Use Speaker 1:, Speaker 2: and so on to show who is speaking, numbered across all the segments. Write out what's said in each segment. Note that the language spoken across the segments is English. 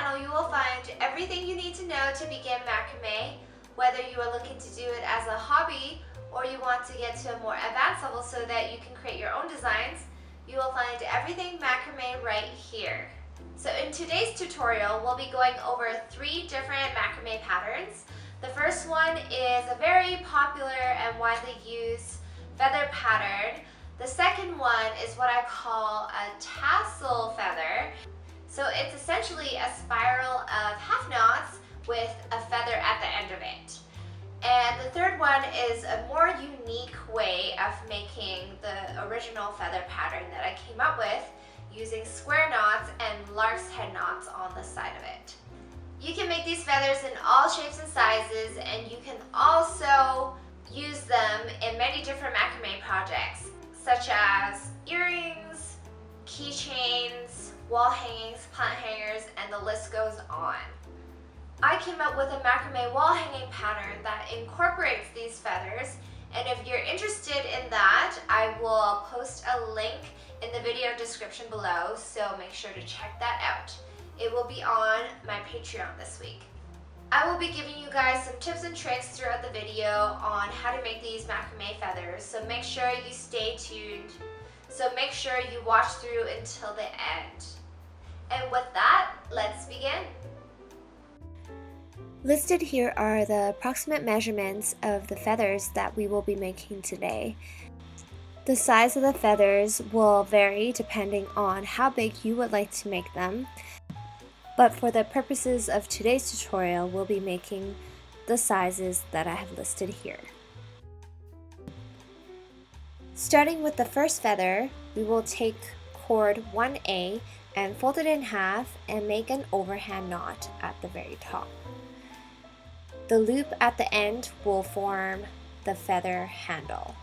Speaker 1: channel, you will find everything you need to know to begin macrame, whether you are looking to do it as a hobby or you want to get to a more advanced level so that you can create your own designs. You will find everything macrame right here. So in today's tutorial, we'll be going over 3 different macrame patterns. The first one is a very popular and widely used feather pattern. The second one is what I call a tassel feather. So it's essentially a spiral of half knots with a feather at the end of it. And the third one is a more unique way of making the original feather pattern that I came up with using square knots and lark's head knots on the side of it. You can make these feathers in all shapes and sizes, and you can also use them in many different macrame projects, such as earrings, keychains, wall hangings, plant hangers, and the list goes on. I came up with a macrame wall hanging pattern that incorporates these feathers, and if you're interested in that, I will post a link in the video description below, so make sure to check that out. It will be on my Patreon this week. I will be giving you guys some tips and tricks throughout the video on how to make these macrame feathers, so make sure you stay tuned. So make sure you watch through until the end. And with that, let's begin.
Speaker 2: Listed here are the approximate measurements of the feathers that we will be making today. The size of the feathers will vary depending on how big you would like to make them, but for the purposes of today's tutorial, we'll be making the sizes that I have listed here. Starting with the first feather, we will take cord 1A and fold it in half and make an overhand knot at the very top. The loop at the end will form the feather handle.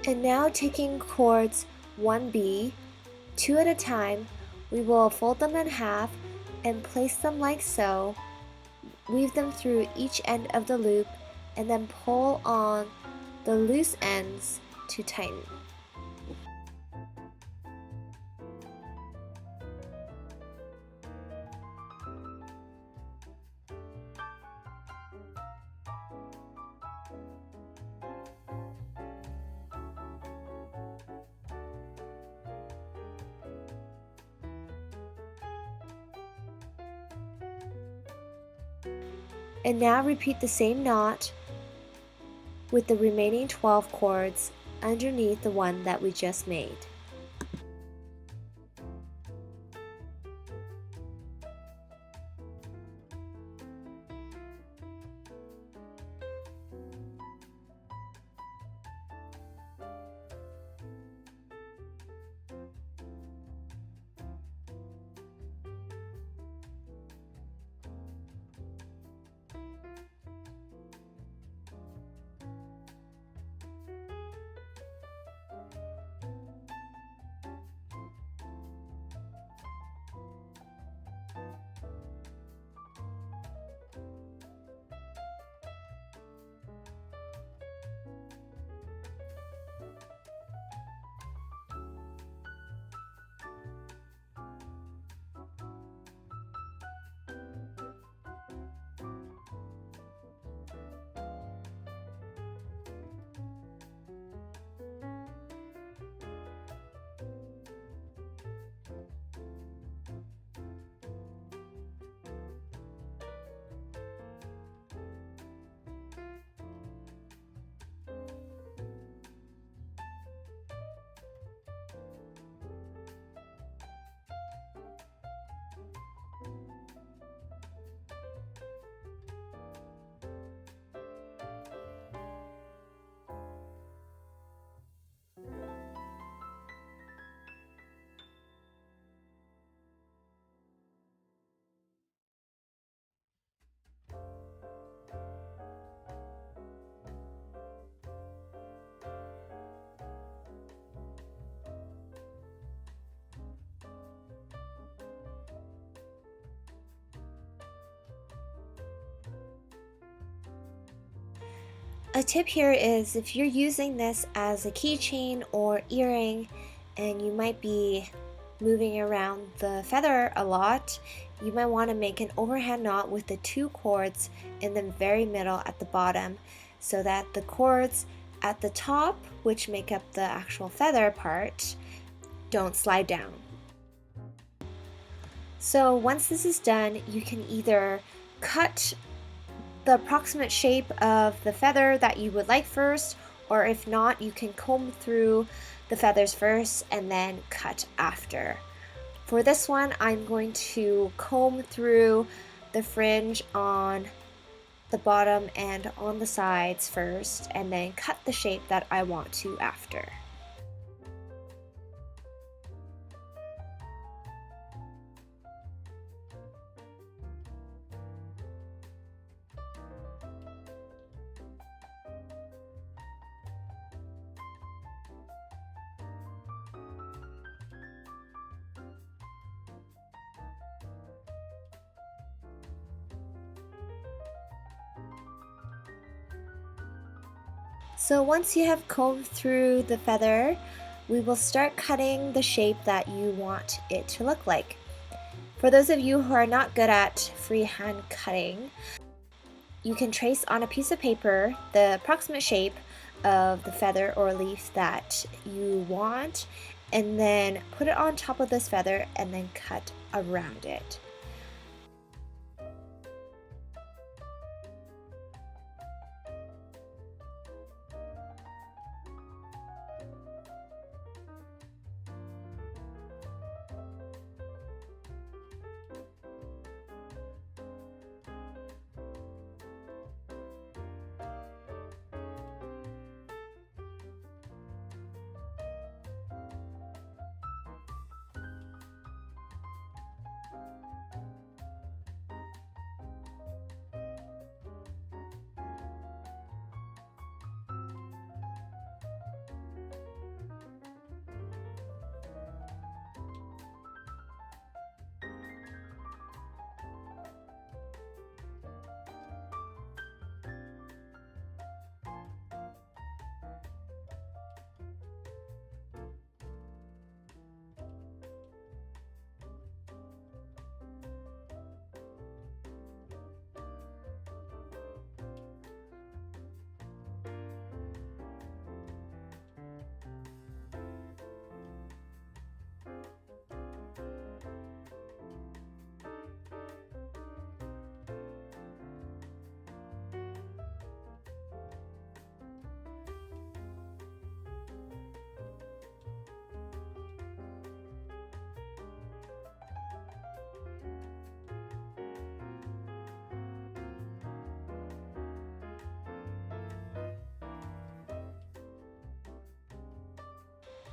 Speaker 2: And now taking cords 1B, 2 at a time, we will fold them in half and place them like so, weave them through each end of the loop, and then pull on the loose ends to tighten. And now repeat the same knot with the remaining 12 cords underneath the one that we just made. A tip here is if you're using this as a keychain or earring and you might be moving around the feather a lot, you might want to make an overhand knot with the 2 cords in the very middle at the bottom so that the cords at the top, which make up the actual feather part, don't slide down. So once this is done, you can either cut the approximate shape of the feather that you would like first, or if not, you can comb through the feathers first and then cut after. For this one, I'm going to comb through the fringe on the bottom and on the sides first, and then cut the shape that I want to after. So once you have combed through the feather, we will start cutting the shape that you want it to look like. For those of you who are not good at freehand cutting, you can trace on a piece of paper the approximate shape of the feather or leaf that you want, and then put it on top of this feather and then cut around it.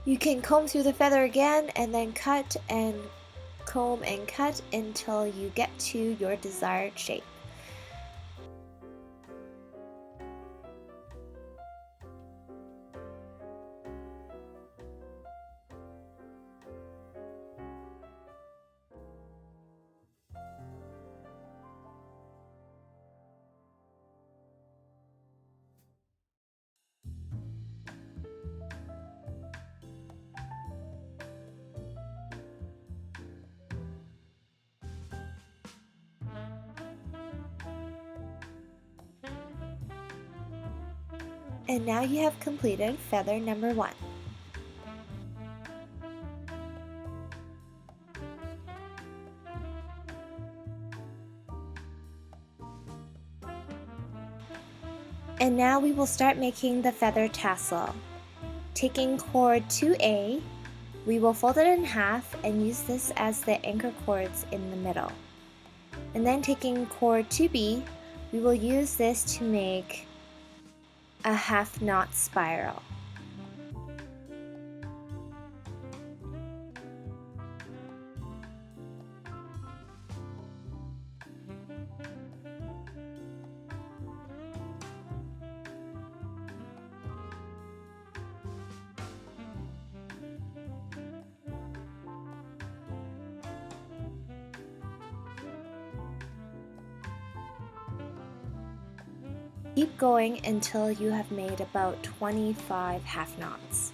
Speaker 2: You can comb through the feather again and then cut and comb and cut until you get to your desired shape. And now you have completed feather number 1. And now we will start making the feather tassel. Taking cord 2A, we will fold it in half and use this as the anchor cords in the middle. And then taking cord 2B, we will use this to make a half knot spiral. Keep going until you have made about 25 half knots.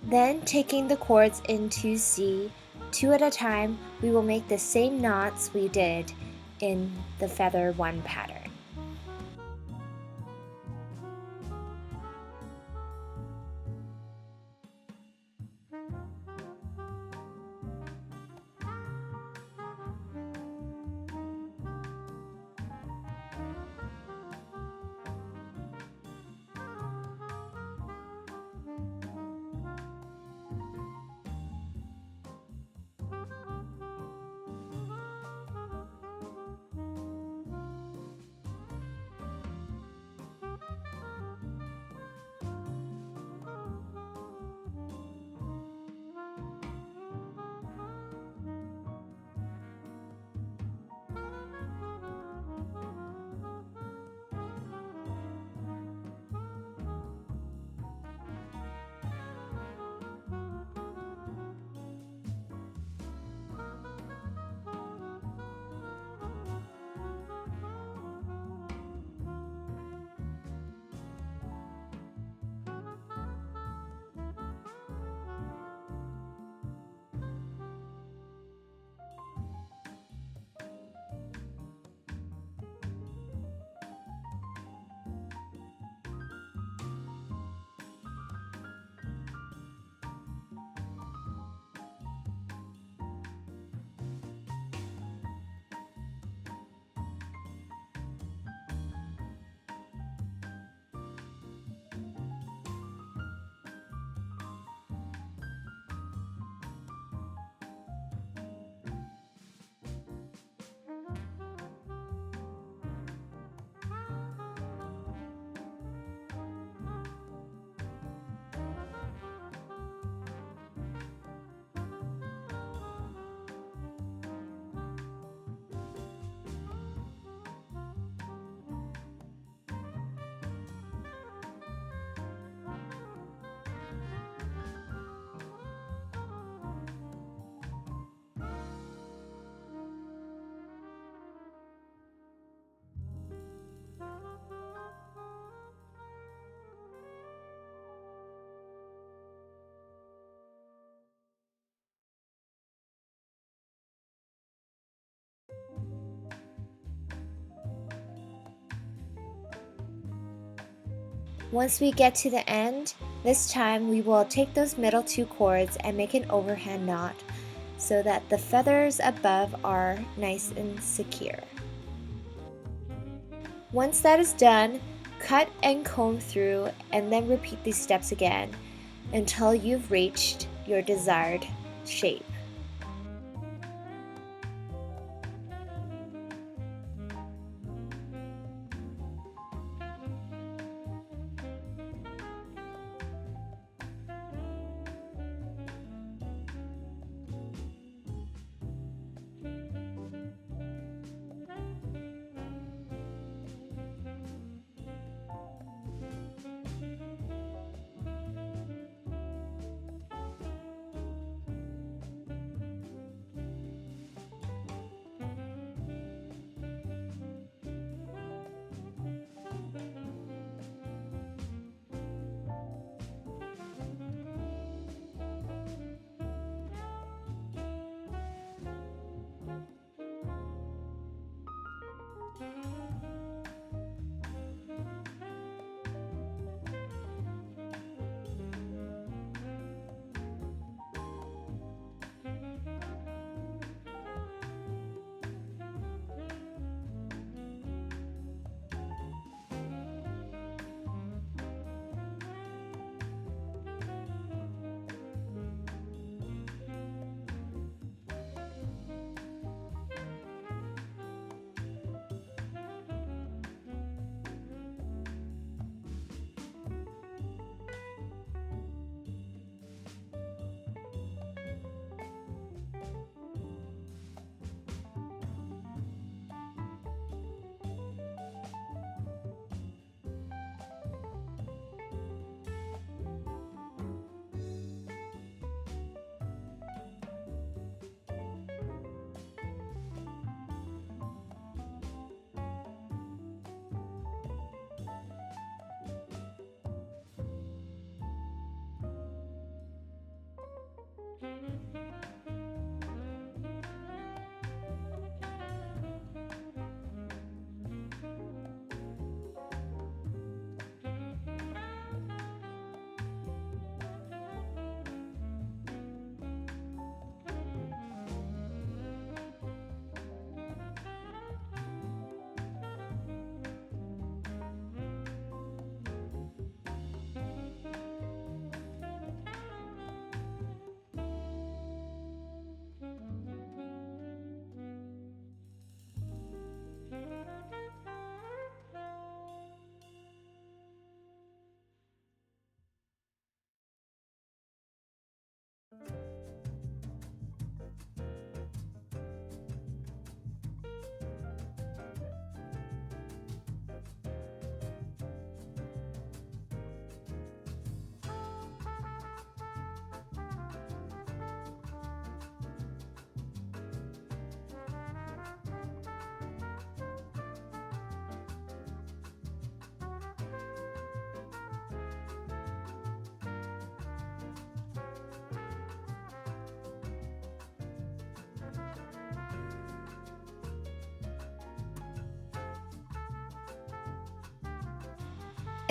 Speaker 2: Then, taking the cords into C, 2 at a time, we will make the same knots we did in the feather 1 pattern. Once we get to the end, this time we will take those middle 2 cords and make an overhand knot so that the feathers above are nice and secure. Once that is done, cut and comb through and then repeat these steps again until you've reached your desired shape.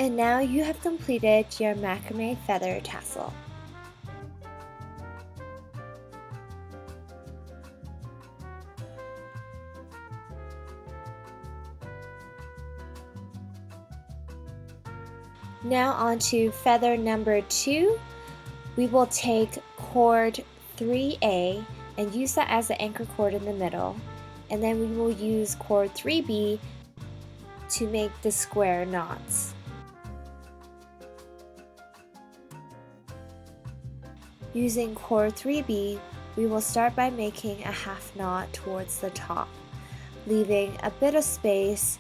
Speaker 2: And now you have completed your macrame feather tassel. Now on to feather number 2. We will take cord 3A and use that as the anchor cord in the middle, and then we will use cord 3B to make the square knots. Using cord 3B, we will start by making a half knot towards the top, leaving a bit of space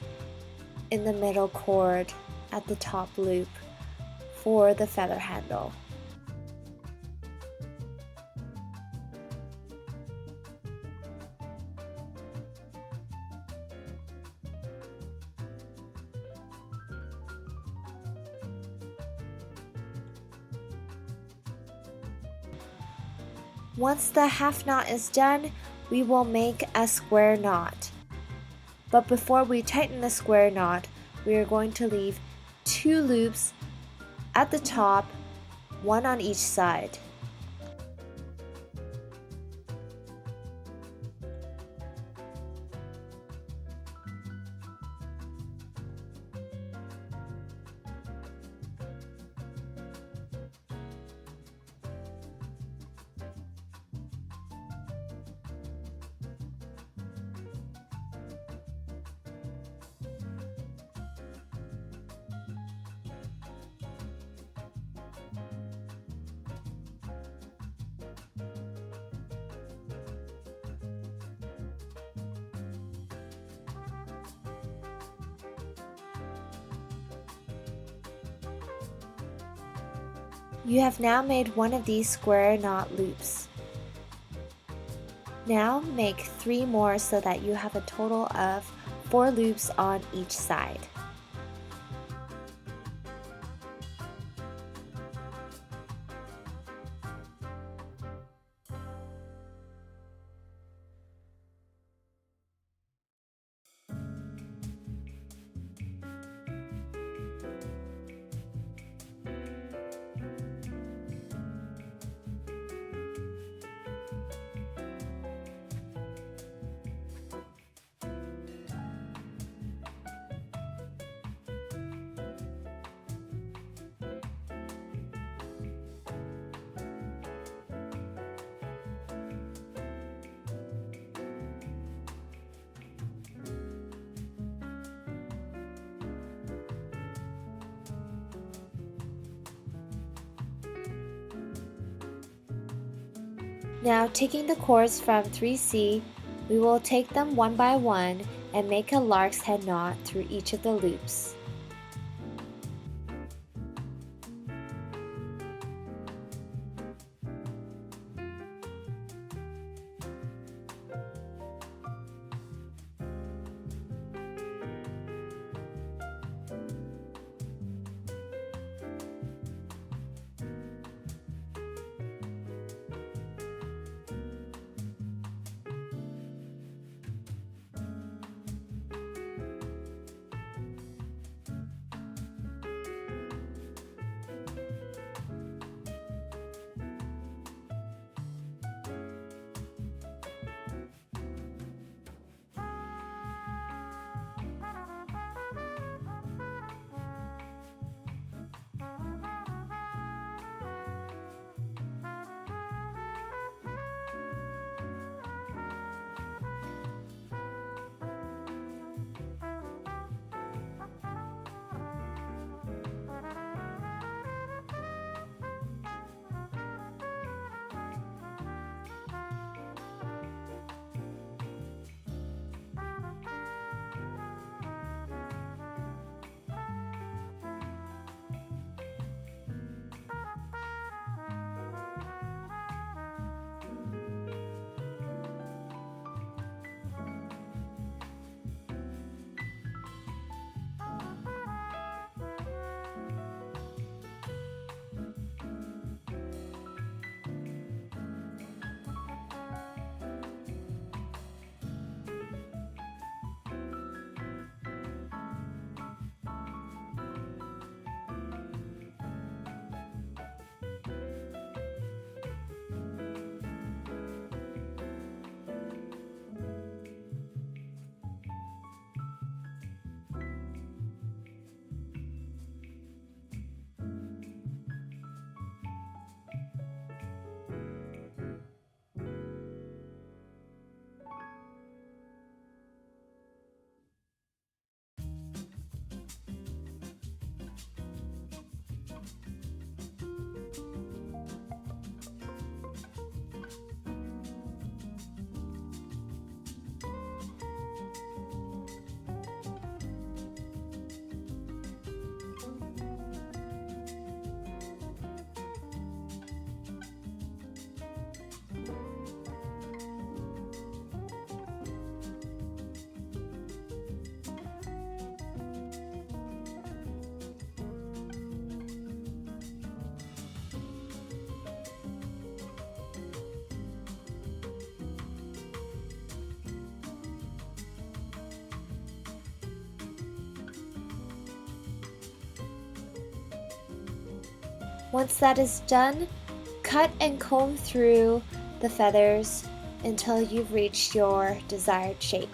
Speaker 2: in the middle cord at the top loop for the feather handle. Once the half knot is done, we will make a square knot. But before we tighten the square knot, we are going to leave 2 loops at the top, one on each side. You have now made one of these square knot loops. Now make 3 more so that you have a total of 4 loops on each side. Now, taking the cords from 3C, we will take them one by one and make a lark's head knot through each of the loops. Once that is done, cut and comb through the feathers until you've reached your desired shape.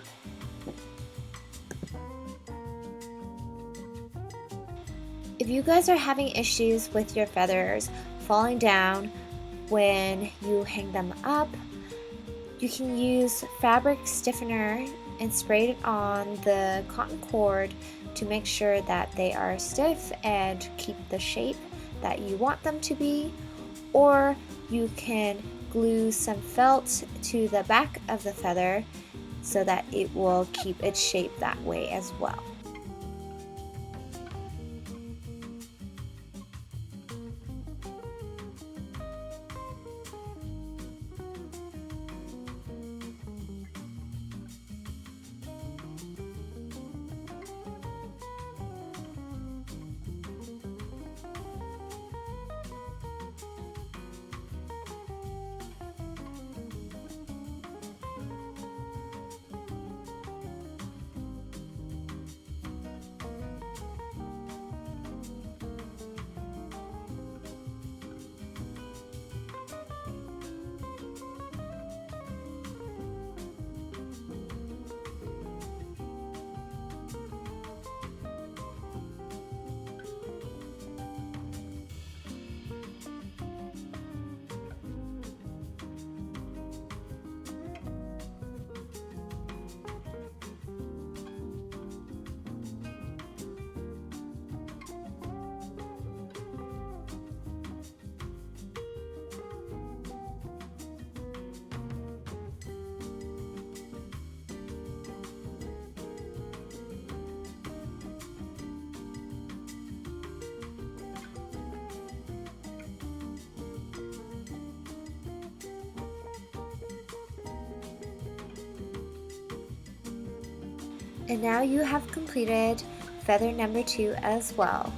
Speaker 2: If you guys are having issues with your feathers falling down when you hang them up, you can use fabric stiffener and spray it on the cotton cord to make sure that they are stiff and keep the shape that you want them to be, or you can glue some felt to the back of the feather so that it will keep its shape that way as well. And now you have completed feather number 2 as well.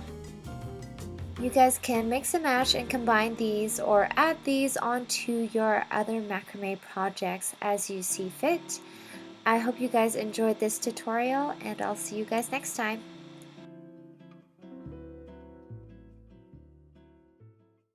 Speaker 2: You guys can mix and match and combine these or add these onto your other macrame projects as you see fit. I hope you guys enjoyed this tutorial, and I'll see you guys next time.